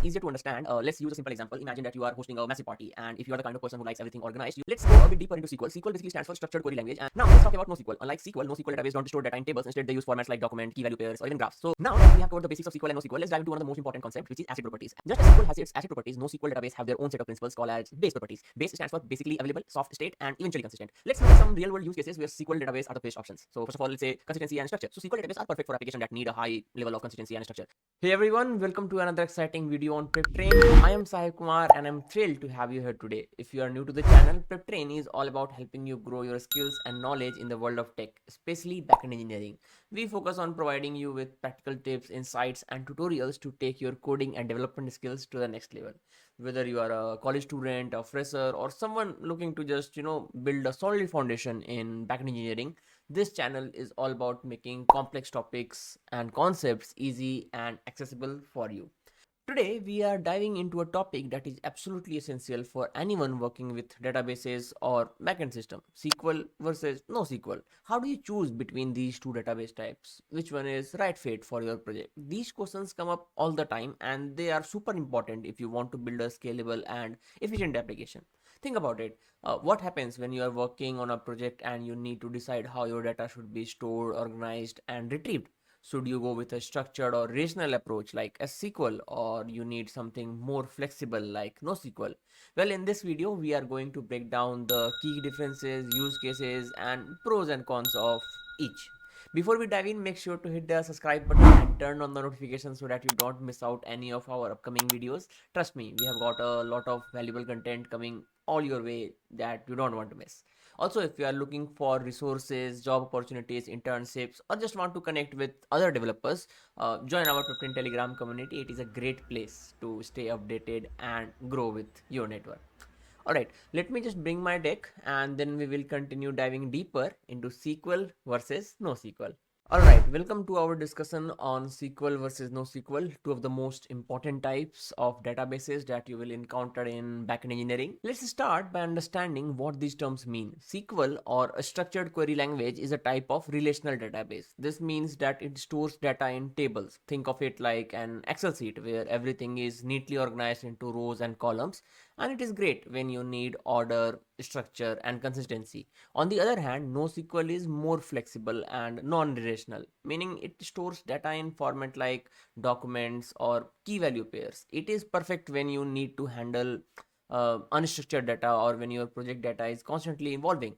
easier to understand, let's use a simple example. Imagine that you are hosting a massive party, and if you are the kind of person who likes everything organized, let's go a bit deeper into SQL. SQL basically stands for structured query language. And now let's talk about NoSQL. Unlike SQL, NoSQL database don't store data in tables. Instead, they use formats like document, key value pairs, or even graphs. So now that we have covered the basics of SQL and NoSQL, let's dive into one of the most important concepts, which is asset properties. Just as SQL has its asset properties, NoSQL database have their own set of principles called as base properties. Base stands for basically available, soft state, and eventually consistent. Let's look at some real-world use cases where SQL database are the best options. So first of all, let's say consistency and structure. So SQL database are perfect for applications that need a high level of consistency and structure. Hey everyone, welcome to another exciting video on PrepTrain. I am Sahib Kumar and I'm thrilled to have you here today. If you are new to the channel, PrepTrain is all about helping you grow your skills and knowledge in the world of tech, especially backend engineering. We focus on providing you with practical tips, insights, and tutorials to take your coding and development skills to the next level. Whether you are a college student, a fresher, or someone looking to just, build a solid foundation in backend engineering, this channel is all about making complex topics and concepts easy and accessible for you. Today, we are diving into a topic that is absolutely essential for anyone working with databases or backend system. SQL versus NoSQL. How do you choose between these two database types? Which one is right fit for your project? These questions come up all the time and they are super important if you want to build a scalable and efficient application. Think about it. What happens when you are working on a project and you need to decide how your data should be stored, organized, and retrieved? Should you go with a structured or relational approach like SQL, or you need something more flexible like NoSQL? Well, in this video, we are going to break down the key differences, use cases, and pros and cons of each. Before we dive in, make sure to hit the subscribe button and turn on the notifications so that you don't miss out any of our upcoming videos. Trust me, we have got a lot of valuable content coming all your way that you don't want to miss. Also, if you are looking for resources, job opportunities, internships, or just want to connect with other developers, join our Preptin Telegram community. It is a great place to stay updated and grow with your network. Alright, let me just bring my deck and then we will continue diving deeper into SQL versus NoSQL. Alright, welcome to our discussion on SQL versus NoSQL, two of the most important types of databases that you will encounter in backend engineering. Let's start by understanding what these terms mean. SQL, or a structured query language, is a type of relational database. This means that it stores data in tables. Think of it like an Excel sheet where everything is neatly organized into rows and columns, and it is great when you need order, structure, and consistency. On the other hand, NoSQL is more flexible and non-relational, meaning it stores data in format like documents or key value pairs. It is perfect when you need to handle unstructured data or when your project data is constantly evolving.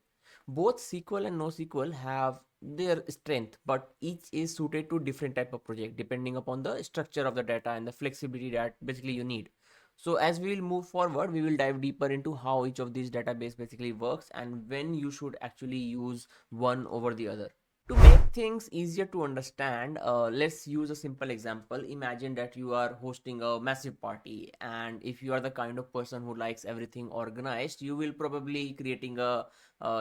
Both SQL and NoSQL have their strength, but each is suited to different type of project depending upon the structure of the data and the flexibility that basically you need. So as we will move forward, we will dive deeper into how each of these database basically works and when you should actually use one over the other. To make things easier to understand, let's use a simple example. Imagine that you are hosting a massive party, and if you are the kind of person who likes everything organized, you will probably creating a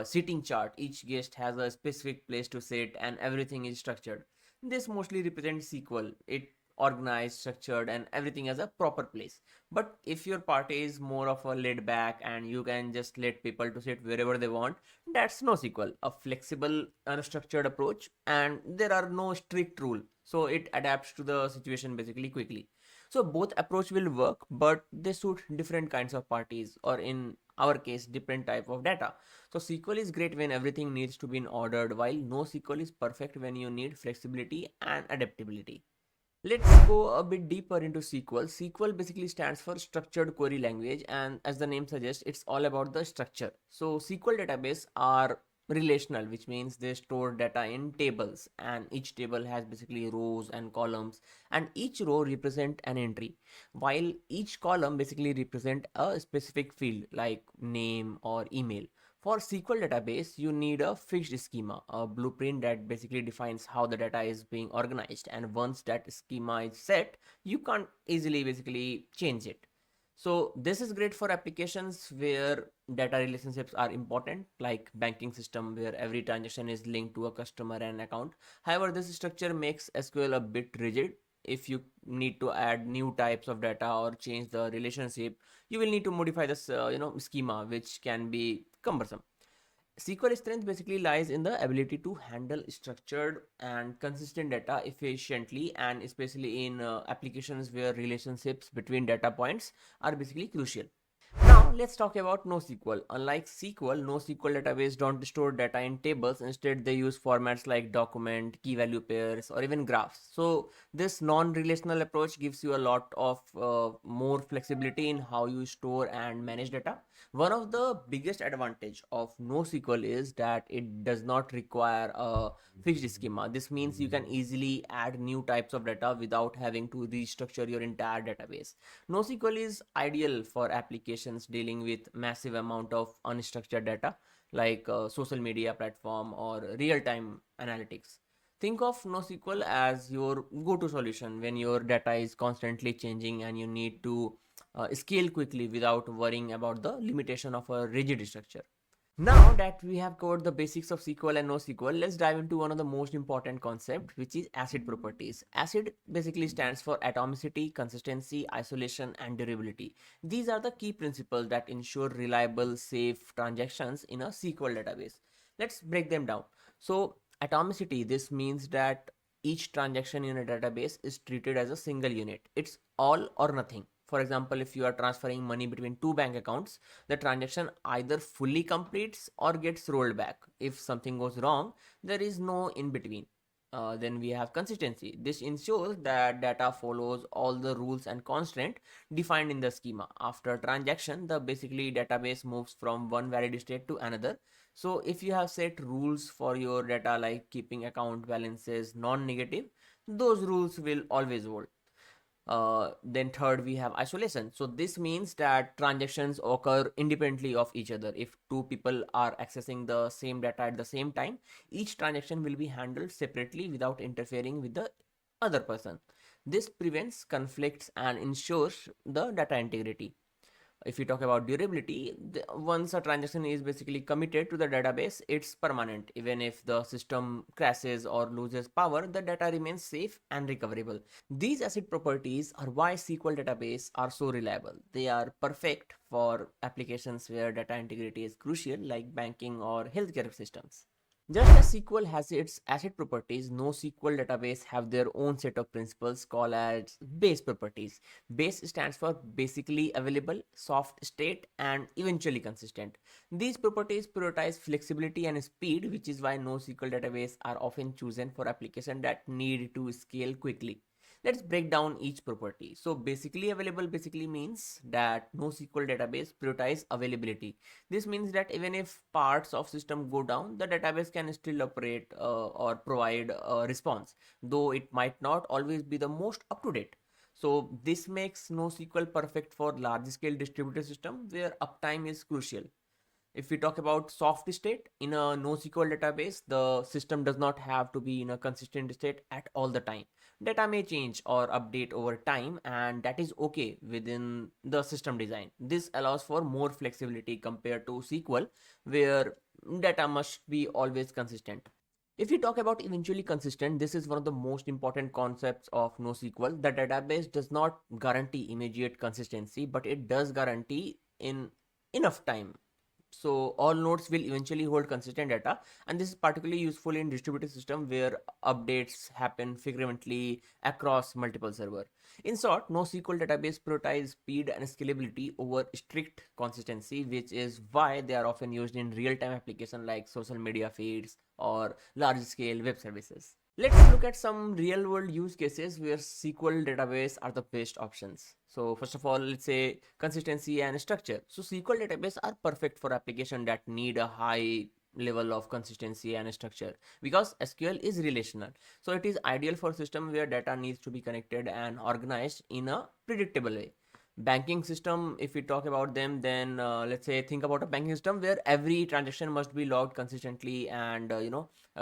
seating chart. Each guest has a specific place to sit and everything is structured. This mostly represents SQL. It organized, structured, and everything has a proper place. But if your party is more of a laid back and you can just let people to sit wherever they want, that's NoSQL, a flexible, unstructured approach, and there are no strict rule. So it adapts to the situation basically quickly. So both approach will work, but they suit different kinds of parties, or in our case, different type of data. So SQL is great when everything needs to be in ordered, while NoSQL is perfect when you need flexibility and adaptability. Let's go a bit deeper into SQL. SQL basically stands for Structured Query Language, and as the name suggests, it's all about the structure. So SQL database are relational, which means they store data in tables, and each table has basically rows and columns, and each row represent an entry, while each column basically represent a specific field like name or email. For SQL database, you need a fixed schema, a blueprint that basically defines how the data is being organized. And once that schema is set, you can't easily basically change it. So this is great for applications where data relationships are important, like banking system where every transaction is linked to a customer and account. However, this structure makes SQL a bit rigid. If you need to add new types of data or change the relationship, you will need to modify this schema, which can be cumbersome. SQL strength basically lies in the ability to handle structured and consistent data efficiently, and especially in applications where relationships between data points are basically crucial. Now let's talk about NoSQL. Unlike SQL, NoSQL database don't store data in tables. Instead, they use formats like document, key value pairs, or even graphs. So this non-relational approach gives you a lot of more flexibility in how you store and manage data. One of the biggest advantage of NoSQL is that it does not require a fixed schema. This means you can easily add new types of data without having to restructure your entire database. NoSQL is ideal for applications dealing with massive amount of unstructured data like social media platform or real-time analytics. Think of NoSQL as your go-to solution when your data is constantly changing and you need to scale quickly without worrying about the limitation of a rigid structure. Now that we have covered the basics of SQL and NoSQL, let's dive into one of the most important concepts, which is ACID properties. ACID basically stands for atomicity, consistency, isolation, and durability. These are the key principles that ensure reliable, safe transactions in a SQL database. Let's break them down. So, atomicity, this means that each transaction in a database is treated as a single unit. It's all or nothing. For example, if you are transferring money between two bank accounts, the transaction either fully completes or gets rolled back. If something goes wrong, there is no in between. Then we have consistency. This ensures that data follows all the rules and constraint defined in the schema. After transaction, the basically database moves from one valid state to another. So if you have set rules for your data like keeping account balances non-negative, those rules will always hold. Then third, we have isolation. So this means that transactions occur independently of each other. If two people are accessing the same data at the same time, each transaction will be handled separately without interfering with the other person. This prevents conflicts and ensures the data integrity. If we talk about durability, once a transaction is basically committed to the database, it's permanent. Even if the system crashes or loses power, the data remains safe and recoverable. These ACID properties are why SQL database are so reliable. They are perfect for applications where data integrity is crucial, like banking or healthcare systems. Just as SQL has its ACID properties, NoSQL database have their own set of principles called as base properties. Base stands for basically available, soft state, and eventually consistent. These properties prioritize flexibility and speed, which is why NoSQL database are often chosen for applications that need to scale quickly. Let's break down each property. So basically available basically means that NoSQL database prioritize availability. This means that even if parts of system go down, the database can still operate or provide a response, though it might not always be the most up to date. So this makes NoSQL perfect for large scale distributed system where uptime is crucial. If we talk about soft state in a NoSQL database, the system does not have to be in a consistent state at all the time. Data may change or update over time, and that is okay within the system design. This allows for more flexibility compared to SQL, where data must be always consistent. If we talk about eventually consistent, this is one of the most important concepts of NoSQL. The database does not guarantee immediate consistency, but it does guarantee in enough time, so all nodes will eventually hold consistent data, and this is particularly useful in distributed system where updates happen frequently across multiple servers. In short, NoSQL database prioritize speed and scalability over strict consistency, which is why they are often used in real-time applications like social media feeds or large-scale web services. Let's look at some real world use cases where SQL database are the best options. So first of all, let's say consistency and structure. So SQL database are perfect for applications that need a high level of consistency and structure because SQL is relational. So it is ideal for system where data needs to be connected and organized in a predictable way. Banking system, if we talk about them, then let's say think about a banking system where every transaction must be logged consistently and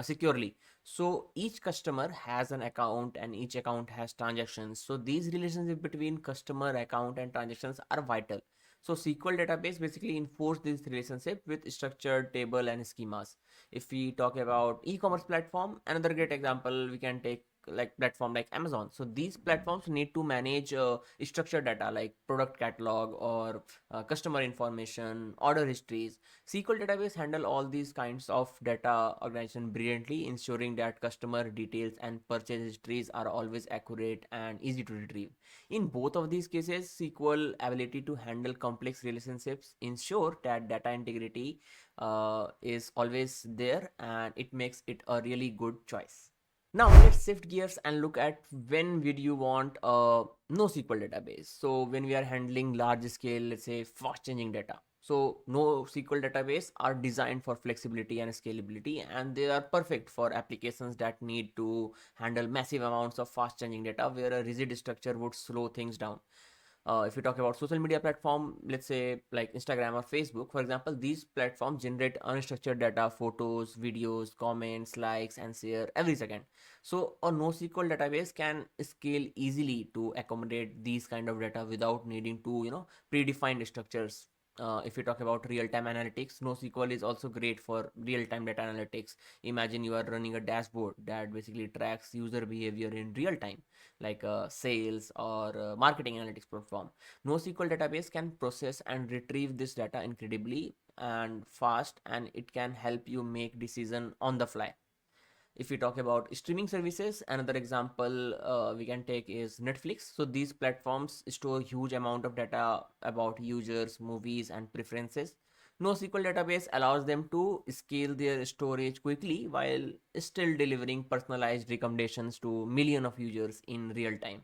securely. So each customer has an account and each account has transactions. So these relationships between customer, account, and transactions are vital. So SQL database basically enforce this relationship with structured table and schemas. If we talk about e-commerce platform, another great example we can take like platform like Amazon. So these platforms need to manage structured data like product catalog or customer information, order histories. SQL database handle all these kinds of data organization brilliantly, ensuring that customer details and purchase histories are always accurate and easy to retrieve. In both of these cases, SQL ability to handle complex relationships ensure that data integrity is always there, and it makes it a really good choice. Now let's shift gears and look at when would you want a NoSQL database. So when we are handling large scale, let's say fast changing data. So NoSQL database are designed for flexibility and scalability, and they are perfect for applications that need to handle massive amounts of fast changing data where a rigid structure would slow things down. If we talk about social media platform, let's say like Instagram or Facebook, for example, these platforms generate unstructured data, photos, videos, comments, likes, and share every second. So a NoSQL database can scale easily to accommodate these kind of data without needing to, predefined structures. If you talk about real-time analytics, NoSQL is also great for real-time data analytics. Imagine you are running a dashboard that basically tracks user behavior in real time, like sales or marketing analytics platform. NoSQL database can process and retrieve this data incredibly and fast, and it can help you make decision on the fly. If we talk about streaming services, another example we can take is Netflix. So these platforms store huge amount of data about users, movies, and preferences. NoSQL database allows them to scale their storage quickly while still delivering personalized recommendations to millions of users in real time.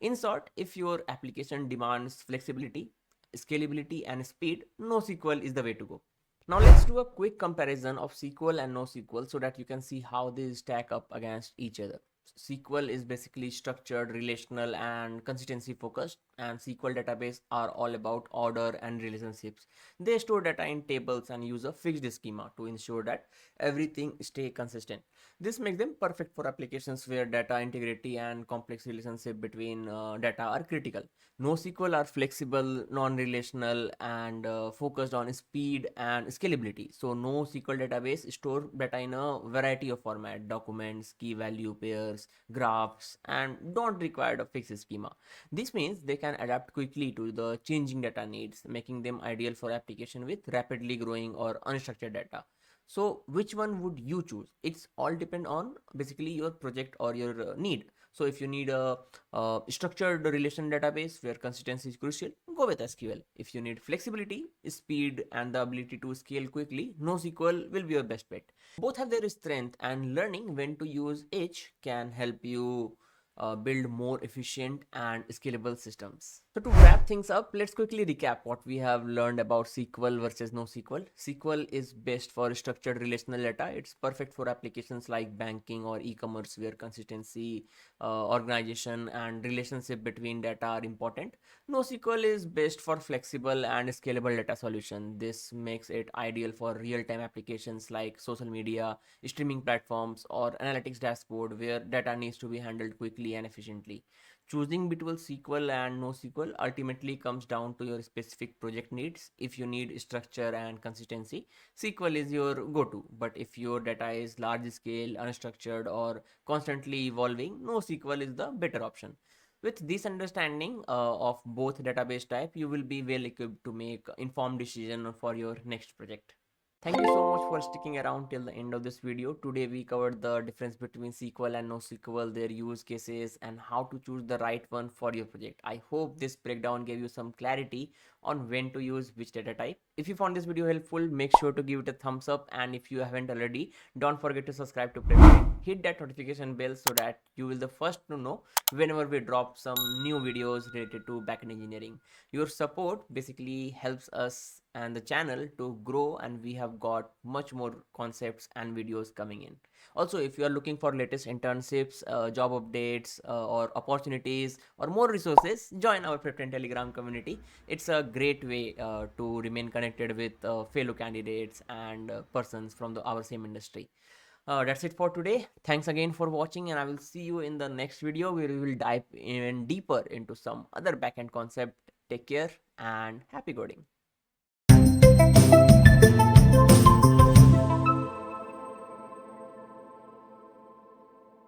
In short, if your application demands flexibility, scalability, and speed, NoSQL is the way to go. Now let's do a quick comparison of SQL and NoSQL so that you can see how they stack up against each other. SQL is basically structured, relational, and consistency focused, and SQL database are all about order and relationships. They store data in tables and use a fixed schema to ensure that everything stay consistent. This makes them perfect for applications where data integrity and complex relationship between data are critical. NoSQL are flexible, non-relational, and focused on speed and scalability. So NoSQL database store data in a variety of format, documents, key value pairs, graphs, and don't require a fixed schema. This means they can adapt quickly to the changing data needs, making them ideal for application with rapidly growing or unstructured data. So which one would you choose? It's all depend on basically your project or your need. So if you need a structured relation database where consistency is crucial, go with SQL. If you need flexibility, speed, and the ability to scale quickly, NoSQL will be your best bet. Both have their strength, and learning when to use each can help you build more efficient and scalable systems. So to wrap things up, let's quickly recap what we have learned about SQL versus NoSQL. SQL is best for structured relational data. It's perfect for applications like banking or e-commerce where consistency, organization, and relationship between data are important. NoSQL is best for flexible and scalable data solution. This makes it ideal for real-time applications like social media, streaming platforms, or analytics dashboard where data needs to be handled quickly and efficiently. Choosing between SQL and NoSQL ultimately comes down to your specific project needs. If you need structure and consistency, SQL is your go-to. But if your data is large scale, unstructured, or constantly evolving, NoSQL is the better option. With this understanding of both database type, you will be well equipped to make informed decision for your next project. Thank you so much for sticking around till the end of this video. Today we covered the difference between SQL and NoSQL, their use cases, and how to choose the right one for your project. I hope this breakdown gave you some clarity on when to use which data type. If you found this video helpful, make sure to give it a thumbs up, and if you haven't already, don't forget to subscribe to Backend. Hit that notification bell so that you will the first to know whenever we drop some new videos related to backend engineering. Your support basically helps us and the channel to grow, and we have got much more concepts and videos coming in. Also, if you are looking for latest internships, job updates, or opportunities or more resources, join our Preprint Telegram community. It's a great way to remain connected with fellow candidates and persons from our same industry. That's it for today. Thanks again for watching, and I will see you in the next video where we will dive even deeper into some other backend concept. Take care and happy coding.